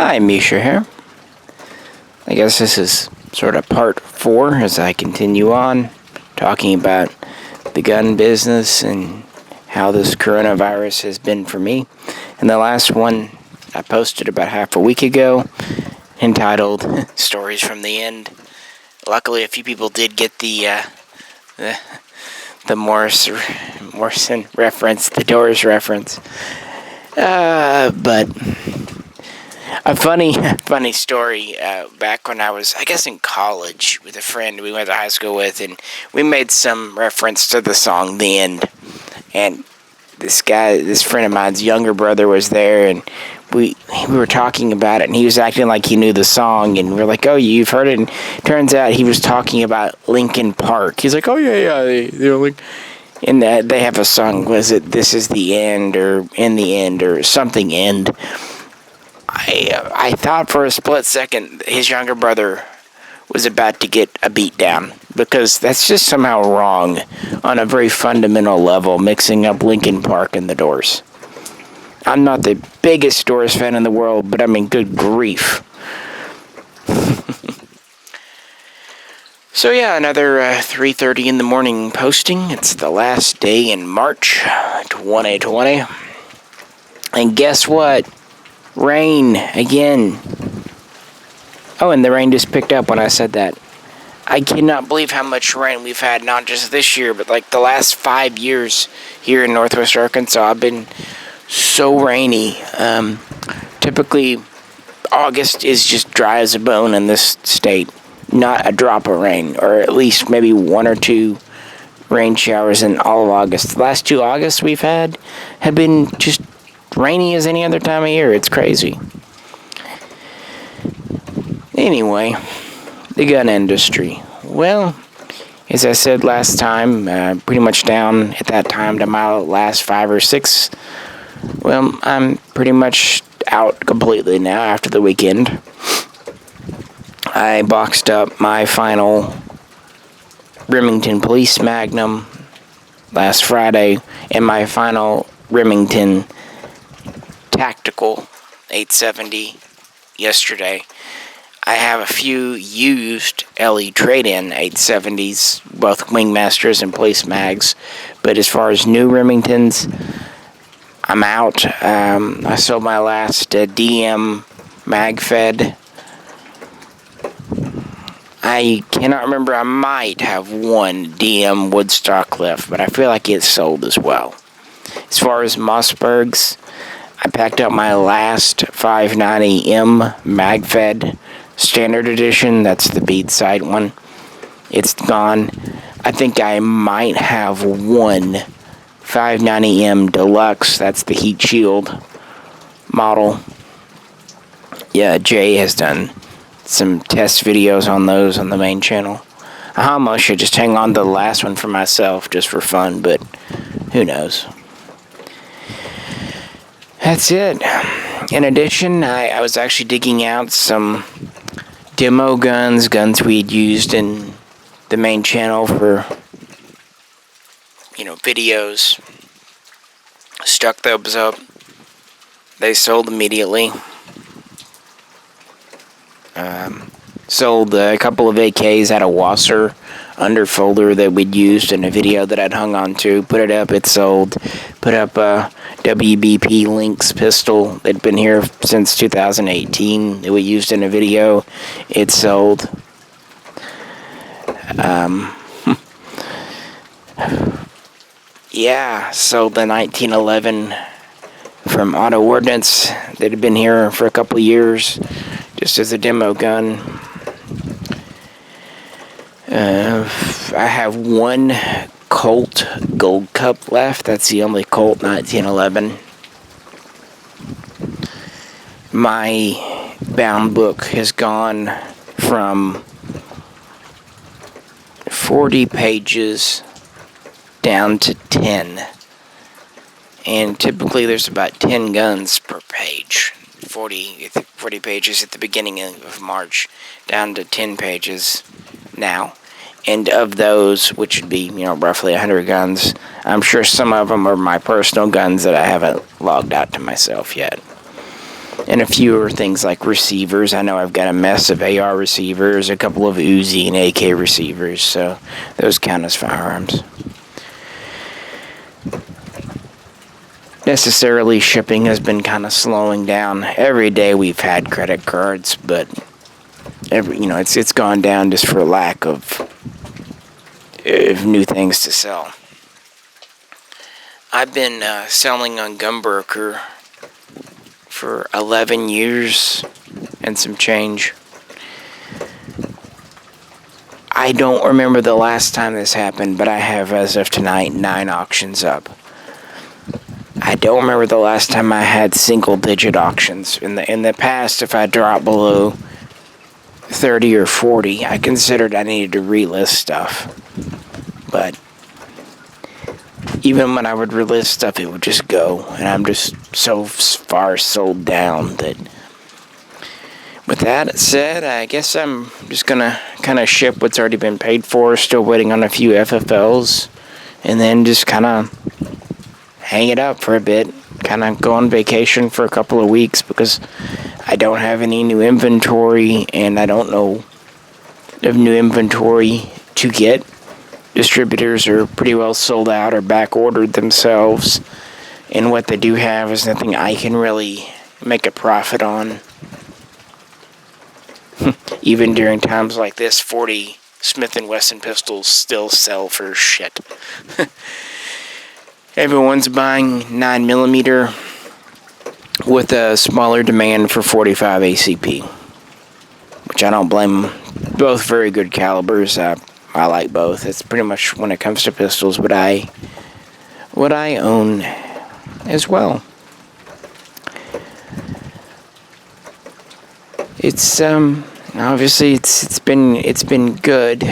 Hi, Misha here. I guess this is sort of part 4 as I continue on talking about the gun business and how this coronavirus has been for me. And the last one I posted about half a week ago, entitled Stories from the End. Luckily, a few people did get the Morrison reference, the Doors reference. But a funny story, back when I was, I guess, in college with a friend we went to high school with, and we made some reference to the song The End. And this friend of mine's younger brother was there, and we were talking about it, and he was acting like he knew the song, and we were like, oh, you've heard it? And turns out he was talking about Linkin Park. He's like, oh, yeah, and they have a song, was it This Is the End, or In the End, or something End. I thought for a split second his younger brother was about to get a beat down, because that's just somehow wrong on a very fundamental level, mixing up Linkin Park and the Doors. I'm not the biggest Doors fan in the world, but I mean, good grief. So yeah, another 3:30 in the morning posting. It's the last day in March 2020. And guess what? Rain again. Oh, and the rain just picked up when I said that. I cannot believe how much rain we've had, not just this year, but like the last 5 years here in Northwest Arkansas. I've been so rainy. Typically, August is just dry as a bone in this state. Not a drop of rain, or at least maybe 1 or 2 rain showers in all of August. The last 2 Augusts we've had have been just rainy as any other time of year. It's crazy. Anyway, the gun industry. Well, as I said last time, pretty much down at that time to my last 5 or 6. Well, I'm pretty much out completely now after the weekend. I boxed up my final Remington Police Magnum last Friday and my final Remington Tactical 870 yesterday. I have a few used LE trade-in 870s, both Wingmasters and Police Mags, but as far as new Remingtons, I'm out. I sold my last DM MagFed. I cannot remember. I might have one DM Woodstock left, but I feel like it's sold as well. As far as Mossbergs, I packed up my last 590M MagFed Standard Edition. That's the bead side one. It's gone. I think I might have one 590M Deluxe. That's the heat shield model. Yeah, Jay has done some test videos on those on the main channel. I almost should just hang on to the last one for myself just for fun, but who knows. That's it. In addition, I was actually digging out some demo guns we'd used in the main channel for, videos. Stuck those up. They sold immediately. Sold a couple of AKs, had a Wasser underfolder that we'd used in a video that I'd hung on to. Put it up, it sold. Put up a WBP Lynx pistol that'd been here since 2018 that we used in a video. It sold. Yeah, sold the 1911 from Auto Ordnance that had been here for a couple of years, just as a demo gun. I have one Colt Gold Cup left. That's the only Colt 1911. My bound book has gone from 40 pages down to 10. And typically there's about 10 guns per page. 40 pages at the beginning of March, down to 10 pages now. And of those, which would be, roughly 100 guns, I'm sure some of them are my personal guns that I haven't logged out to myself yet. And a few things like receivers. I know I've got a mess of AR receivers, a couple of Uzi and AK receivers, so those count as firearms. Necessarily, shipping has been kind of slowing down. Every day we've had credit cards, but it's gone down just for lack of new things to sell. I've been selling on Gunbroker for 11 years and some change. I don't remember the last time this happened, but I have, as of tonight, 9 auctions up. I don't remember the last time I had single-digit auctions. In the past, if I dropped below 30 or 40, I considered I needed to relist stuff. But even when I would relist stuff, it would just go, and I'm just so far sold down that. With that said, I guess I'm just gonna kind of ship what's already been paid for, still waiting on a few FFLs, and then just kind of hang it up for a bit, kind of go on vacation for a couple of weeks because I don't have any new inventory, and I don't know of new inventory to get. Distributors are pretty well sold out or back ordered themselves, and what they do have is nothing I can really make a profit on. Even during times like this, 40 Smith & Wesson pistols still sell for shit. Everyone's buying 9mm with a smaller demand for 45 ACP, which I don't blame them. Both very good calibers. I like both. It's pretty much, when it comes to pistols, what I own as well. It's obviously it's been good.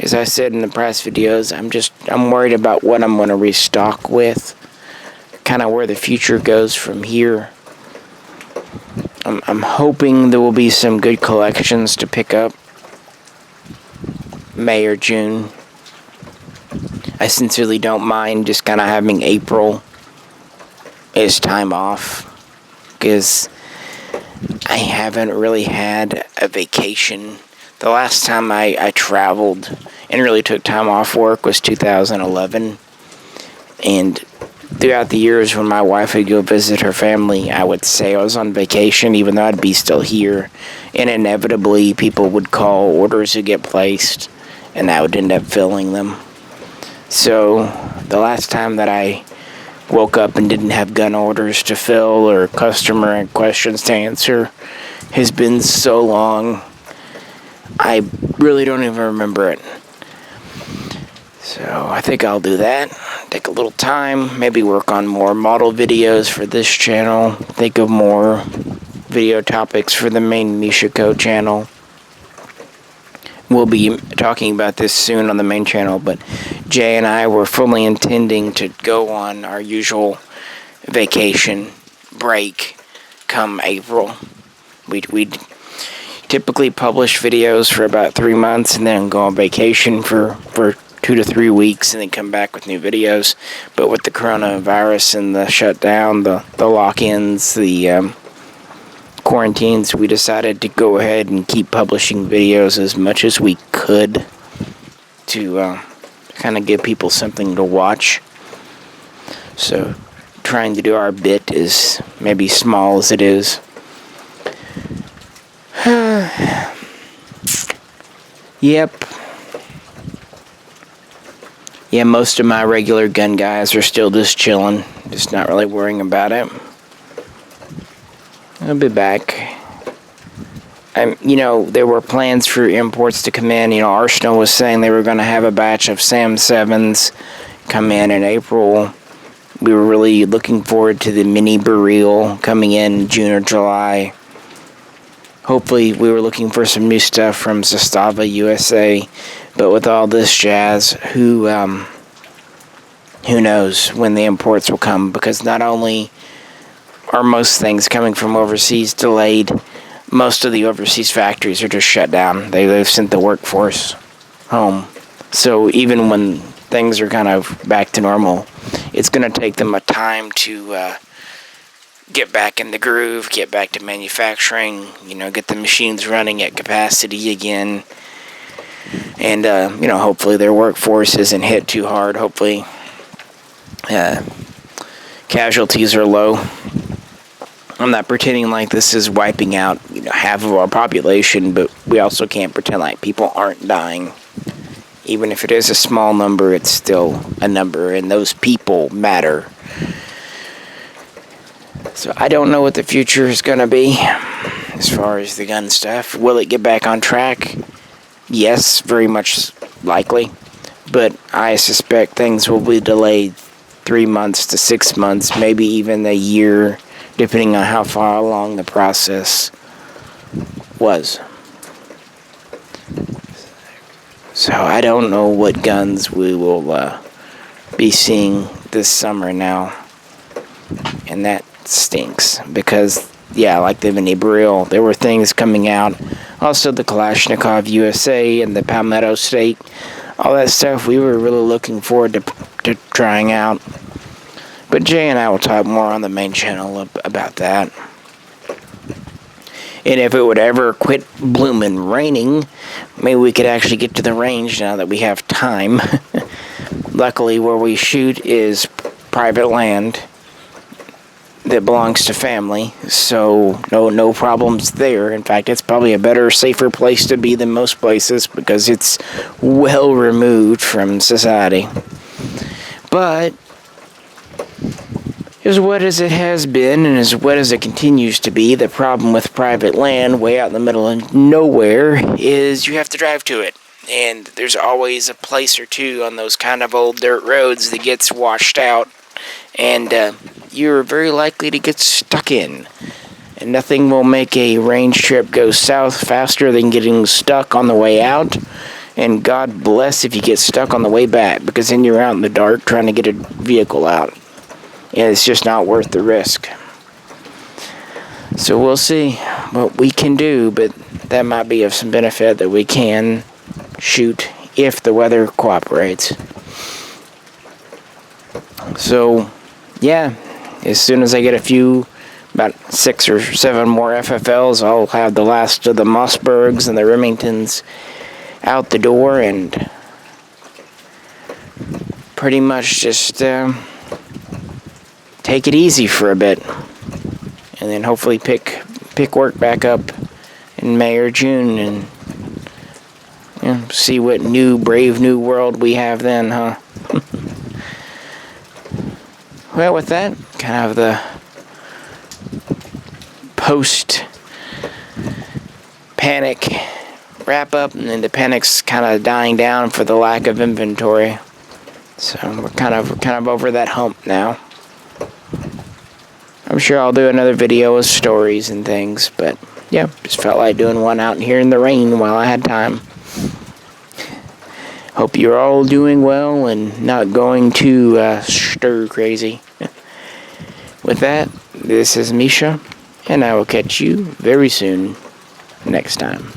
As I said in the past videos, I'm worried about what I'm going to restock with, kind of where the future goes from here. I'm hoping there will be some good collections to pick up May or June. I sincerely don't mind just kind of having April as time off, because I haven't really had a vacation. The last time I traveled and really took time off work was 2011. And throughout the years when my wife would go visit her family, I would say I was on vacation, even though I'd be still here. And inevitably, people would call, orders would get placed, and I would end up filling them. So the last time that I woke up and didn't have gun orders to fill or customer questions to answer has been so long, I really don't even remember it. So I think I'll do that. Take a little time, maybe work on more model videos for this channel, think of more video topics for the main Mishaco channel. We'll be talking about this soon on the main channel, but Jay and I were fully intending to go on our usual vacation break come April. We'd typically publish videos for about 3 months and then go on vacation for 2 to 3 weeks and then come back with new videos. But with the coronavirus and the shutdown, the lock-ins, the quarantines, we decided to go ahead and keep publishing videos as much as we could to kind of give people something to watch. So trying to do our bit, is maybe small as it is. Yep. Yeah, most of my regular gun guys are still just chilling, just not really worrying about it. I'll be back. There were plans for imports to come in. Arsenal was saying they were going to have a batch of SAM 7s come in April. We were really looking forward to the mini Baril coming in June or July. Hopefully, we were looking for some new stuff from Zastava USA. But with all this jazz, who knows when the imports will come? Because not only are most things coming from overseas delayed, most of the overseas factories are just shut down. They've sent the workforce home. So even when things are kind of back to normal, it's going to take them a time to get back in the groove, get back to manufacturing, get the machines running at capacity again. And, hopefully their workforce isn't hit too hard. Hopefully casualties are low. I'm not pretending like this is wiping out, half of our population, but we also can't pretend like people aren't dying. Even if it is a small number, it's still a number, and those people matter. So I don't know what the future is going to be as far as the gun stuff. Will it get back on track? Yes, very much likely. But I suspect things will be delayed 3 months to 6 months, maybe even a year, depending on how far along the process was. So I don't know what guns we will be seeing this summer now. And that stinks because, like the Mini Brill, there were things coming out. Also the Kalashnikov USA and the Palmetto State. All that stuff we were really looking forward to trying out. But Jay and I will talk more on the main channel about that. And if it would ever quit bloomin' raining, maybe we could actually get to the range now that we have time. Luckily, where we shoot is private land that belongs to family, so no problems there. In fact, it's probably a better, safer place to be than most places because it's well removed from society. But as wet as it has been and as wet as it continues to be, the problem with private land way out in the middle of nowhere is you have to drive to it. And there's always a place or two on those kind of old dirt roads that gets washed out. And you're very likely to get stuck in. And nothing will make a range trip go south faster than getting stuck on the way out. And God bless if you get stuck on the way back, because then you're out in the dark trying to get a vehicle out. And it's just not worth the risk. So we'll see what we can do, but that might be of some benefit that we can shoot if the weather cooperates. So, as soon as I get about 6 or 7 more FFLs, I'll have the last of the Mossbergs and the Remingtons out the door and pretty much just take it easy for a bit, and then hopefully pick work back up in May or June and see what brave new world we have then, huh? Well, with that, kind of the post-panic wrap-up, and then the panic's kind of dying down for the lack of inventory. So we're kind of over that hump now. I'm sure I'll do another video with stories and things, but just felt like doing one out here in the rain while I had time. Hope you're all doing well and not going too stir crazy. With that, this is Misha, and I will catch you very soon next time.